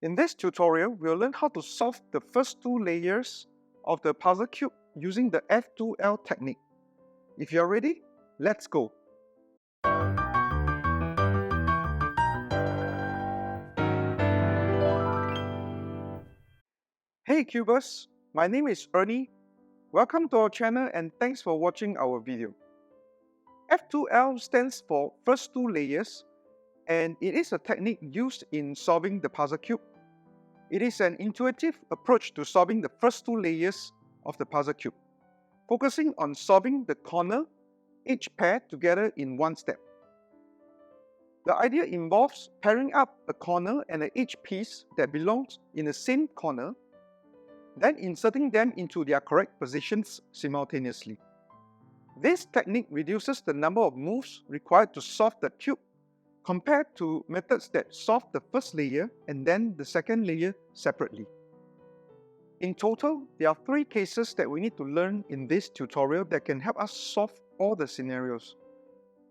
In this tutorial, we'll learn how to solve the first two layers of the puzzle cube using the F2L technique. If you're ready, let's go. Hey Cubers, my name is Ernie. Welcome to our channel and thanks for watching our video. F2L stands for first two layers, and it is a technique used in solving the puzzle cube. It is an intuitive approach to solving the first two layers of the puzzle cube, focusing on solving the corner, edge pair together in one step. The idea involves pairing up a corner and an edge piece that belongs in the same corner, then inserting them into their correct positions simultaneously. This technique reduces the number of moves required to solve the cube compared to methods that solve the first layer and then the second layer separately. In total, there are 3 cases that we need to learn in this tutorial that can help us solve all the scenarios.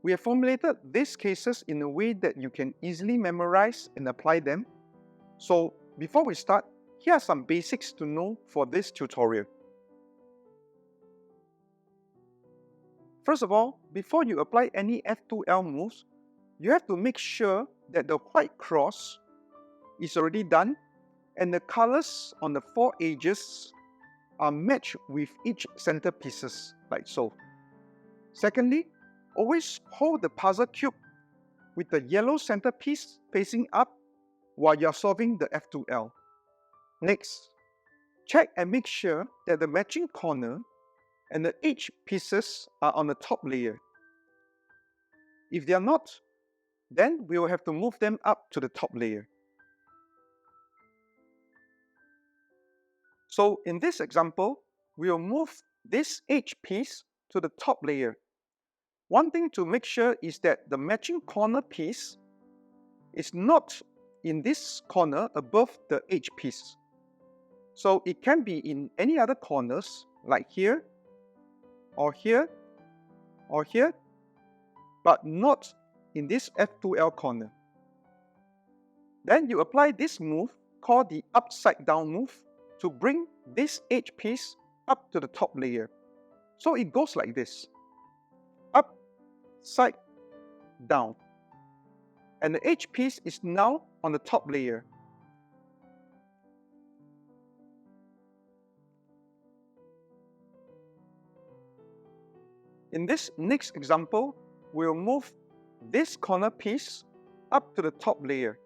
We have formulated these cases in a way that you can easily memorize and apply them. So before we start, here are some basics to know for this tutorial. First of all, before you apply any F2L moves, you have to make sure that the white cross is already done and the colors on the 4 edges are matched with each center pieces, like so. Secondly, always hold the puzzle cube with the yellow centerpiece facing up while you are solving the F2L. Next, check and make sure that the matching corner and the edge pieces are on the top layer. If they are not, then we will have to move them up to the top layer. So in this example, we will move this edge piece to the top layer. One thing to make sure is that the matching corner piece is not in this corner above the edge piece. So it can be in any other corners, like here, or here, or here, but not in this F2L corner. Then you apply this move called the upside down move to bring this edge piece up to the top layer. So it goes like this: up, side, down. And the edge piece is now on the top layer. In this next example, we'll move this corner piece up to the top layer.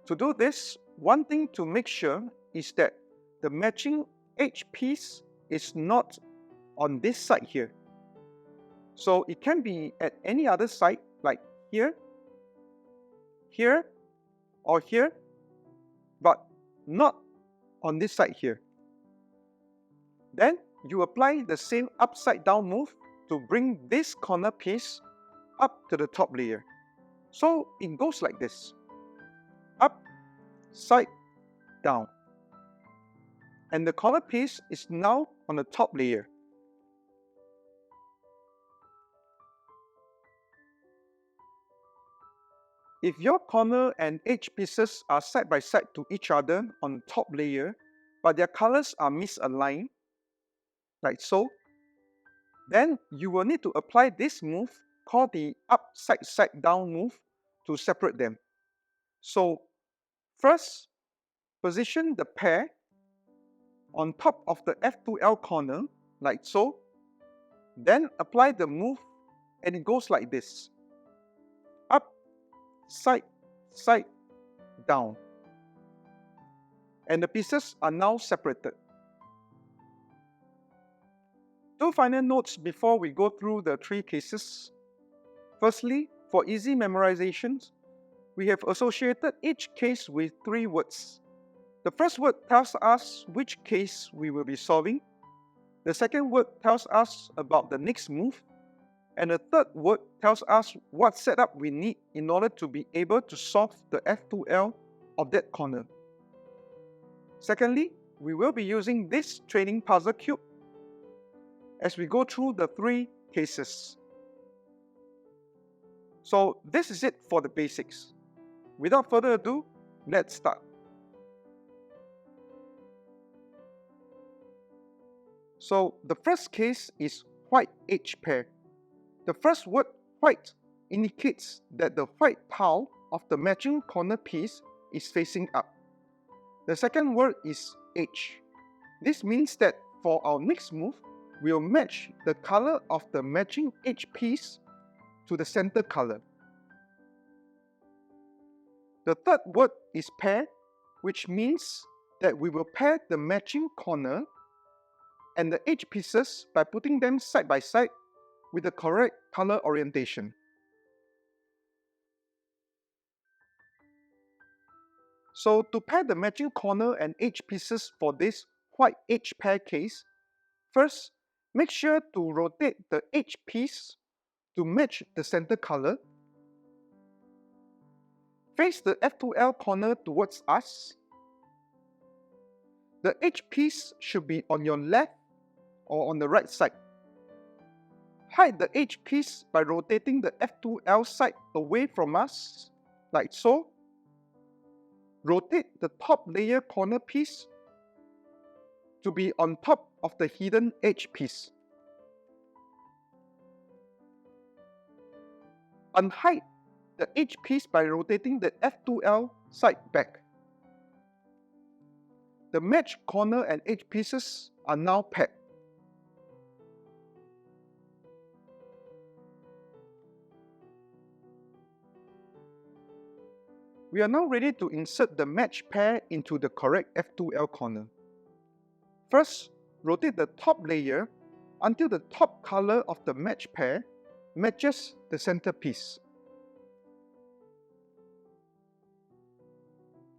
To do this, one thing to make sure is that the matching edge piece is not on this side here. So it can be at any other side, like here, here, or here, but not on this side here. Then you apply the same upside down move to bring this corner piece up to the top layer. So it goes like this: up, side, down. And the corner piece is now on the top layer. If your corner and edge pieces are side by side to each other on the top layer, but their colors are misaligned, like so, then you will need to apply this move called the upside side down move to separate them. So first, position the pair on top of the F2L corner, like so. Then apply the move and it goes like this: up, side, side, down. And the pieces are now separated. 2 final notes before we go through the 3 cases. Firstly, for easy memorizations, we have associated each case with 3 words. The first word tells us which case we will be solving. The second word tells us about the next move. And the third word tells us what setup we need in order to be able to solve the F2L of that corner. Secondly, we will be using this training puzzle cube as we go through the 3 cases. So this is it for the basics. Without further ado, let's start. So the first case is white edge pair. The first word white indicates that the white tile of the matching corner piece is facing up. The second word is edge. This means that for our next move, we'll match the color of the matching edge piece to the center color. The third word is pair, which means that we will pair the matching corner and the edge pieces by putting them side by side with the correct color orientation. So to pair the matching corner and edge pieces for this white edge pair case, first, make sure to rotate the edge piece to match the center color. Face the F2L corner towards us. The edge piece should be on your left or on the right side. Hide the edge piece by rotating the F2L side away from us, like so. Rotate the top layer corner piece to be on top of the hidden edge piece. Unhide the edge piece by rotating the F2L side back. The matched corner and edge pieces are now paired. We are now ready to insert the matched pair into the correct F2L corner. First, rotate the top layer until the top color of the matched pair matches the center piece.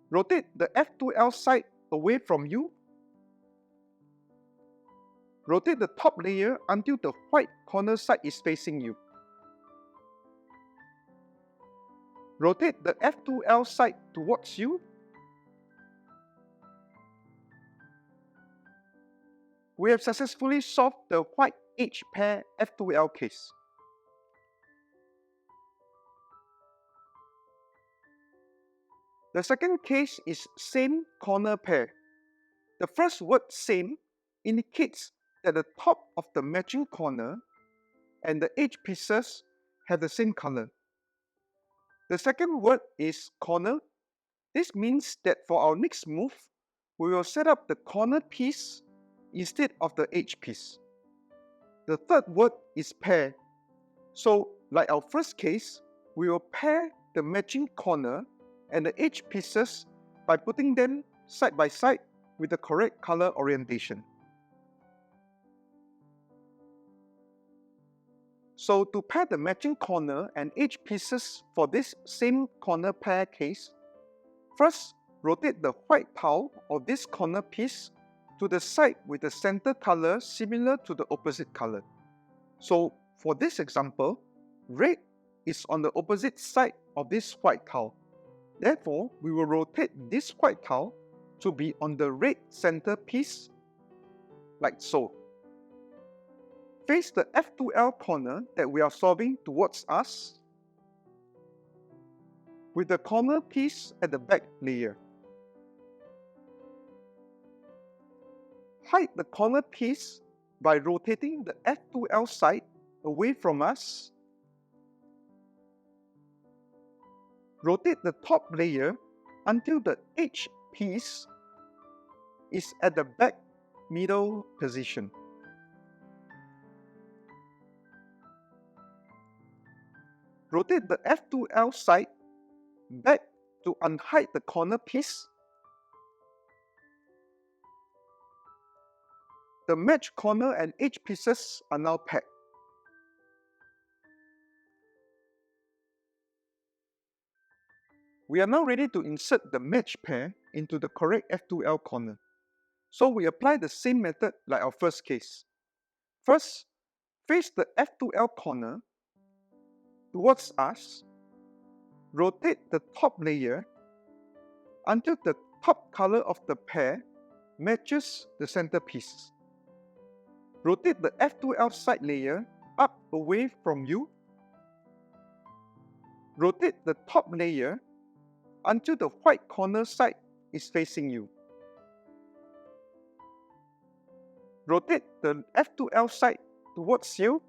Rotate the F2L side away from you. Rotate the top layer until the white corner side is facing you. Rotate the F2L side towards you. We have successfully solved the white edge pair F2L case. The second case is same corner pair. The first word same indicates that the top of the matching corner and the edge pieces have the same color. The second word is corner. This means that for our next move, we will set up the corner piece instead of the edge piece. The third word is pair. So, like our first case, we will pair the matching corner and the edge pieces by putting them side by side with the correct color orientation. So to pair the matching corner and edge pieces for this same corner pair case, first rotate the white tile of this corner piece to the side with the center color similar to the opposite color. So for this example, red is on the opposite side of this white tile. Therefore, we will rotate this white tile to be on the red center piece, like so. Face the F2L corner that we are solving towards us, with the corner piece at the back layer. Hide the corner piece by rotating the F2L side away from us. Rotate the top layer until the edge piece is at the back middle position. Rotate the F2L side back to unhide the corner piece. The matched corner and edge pieces are now paired. We are now ready to insert the match pair into the correct F2L corner. So we apply the same method like our first case. First, face the F2L corner towards us. Rotate the top layer until the top color of the pair matches the center piece. Rotate the F2L side layer up away from you. Rotate the top layer until the white corner side is facing you. Rotate the F2L side towards you.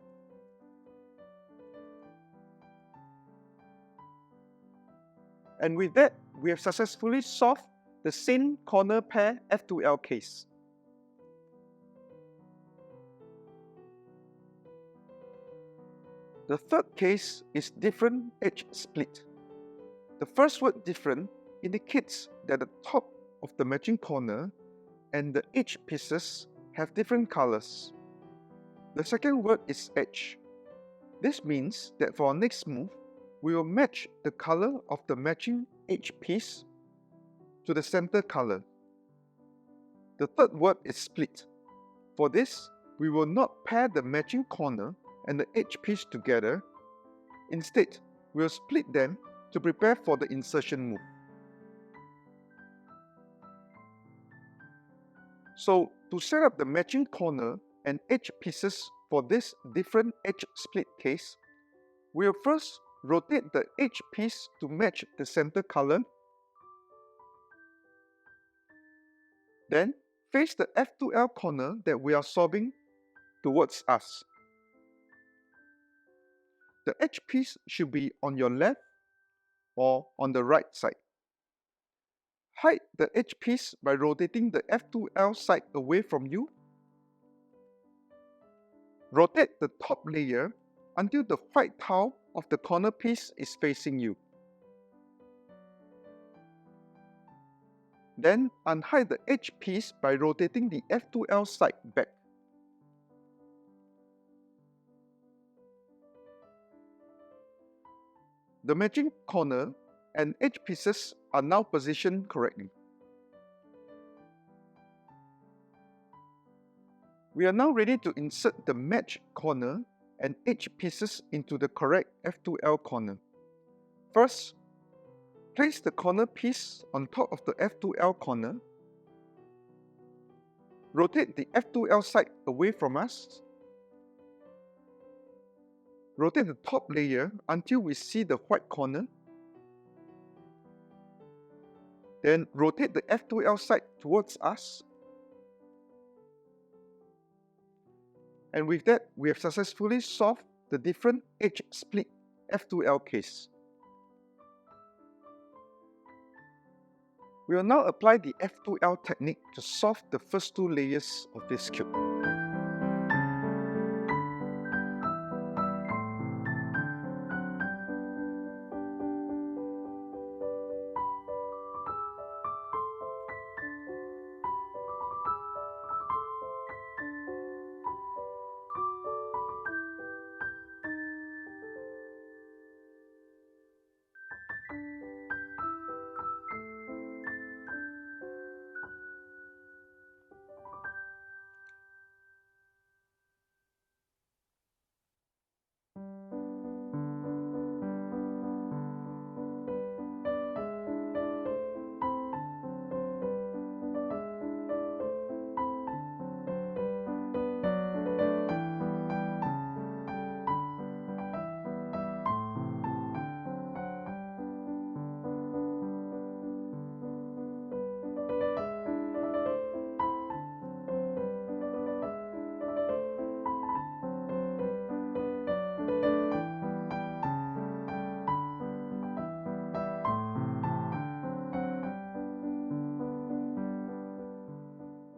And with that, we have successfully solved the same corner pair F2L case. The third case is different edge split. The first word different indicates that the top of the matching corner and the edge pieces have different colors. The second word is edge. This means that for our next move, we will match the color of the matching edge piece to the center color. The third word is split. For this, we will not pair the matching corner and the edge piece together. Instead, we will split them to prepare for the insertion move. So, to set up the matching corner and edge pieces for this different edge split case, we will first rotate the edge piece to match the center color. Then, face the F2L corner that we are solving towards us. The edge piece should be on your left or on the right side. Hide the edge piece by rotating the F2L side away from you. Rotate the top layer until the white tile of the corner piece is facing you. Then unhide the edge piece by rotating the F2L side back. The matching corner and edge pieces are now positioned correctly. We are now ready to insert the matched corner and edge pieces into the correct F2L corner. First, place the corner piece on top of the F2L corner. Rotate the F2L side away from us. Rotate the top layer until we see the white corner. Then rotate the F2L side towards us. And with that, we have successfully solved the different edge split F2L case. We will now apply the F2L technique to solve the first two layers of this cube.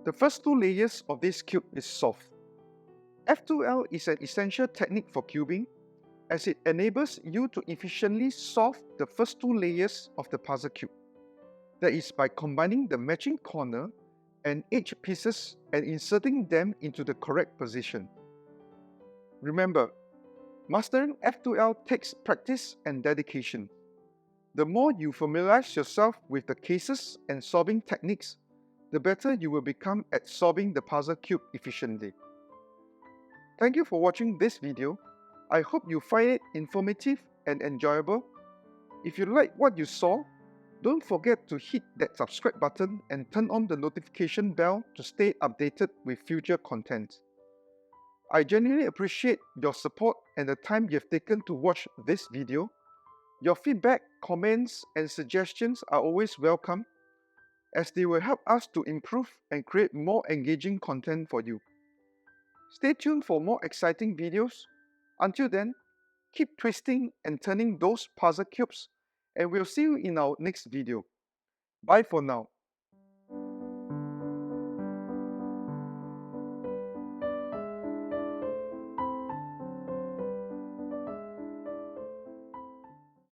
The first two layers of this cube is solved. F2L is an essential technique for cubing as it enables you to efficiently solve the first two layers of the puzzle cube. That is by combining the matching corner and edge pieces and inserting them into the correct position. Remember, mastering F2L takes practice and dedication. The more you familiarize yourself with the cases and solving techniques, the better you will become at solving the puzzle cube efficiently. Thank you for watching this video. I hope you find it informative and enjoyable. If you like what you saw, don't forget to hit that subscribe button and turn on the notification bell to stay updated with future content. I genuinely appreciate your support and the time you've taken to watch this video. Your feedback, comments, and suggestions are always welcome, as they will help us to improve and create more engaging content for you. Stay tuned for more exciting videos. Until then, keep twisting and turning those puzzle cubes, and we'll see you in our next video. Bye for now.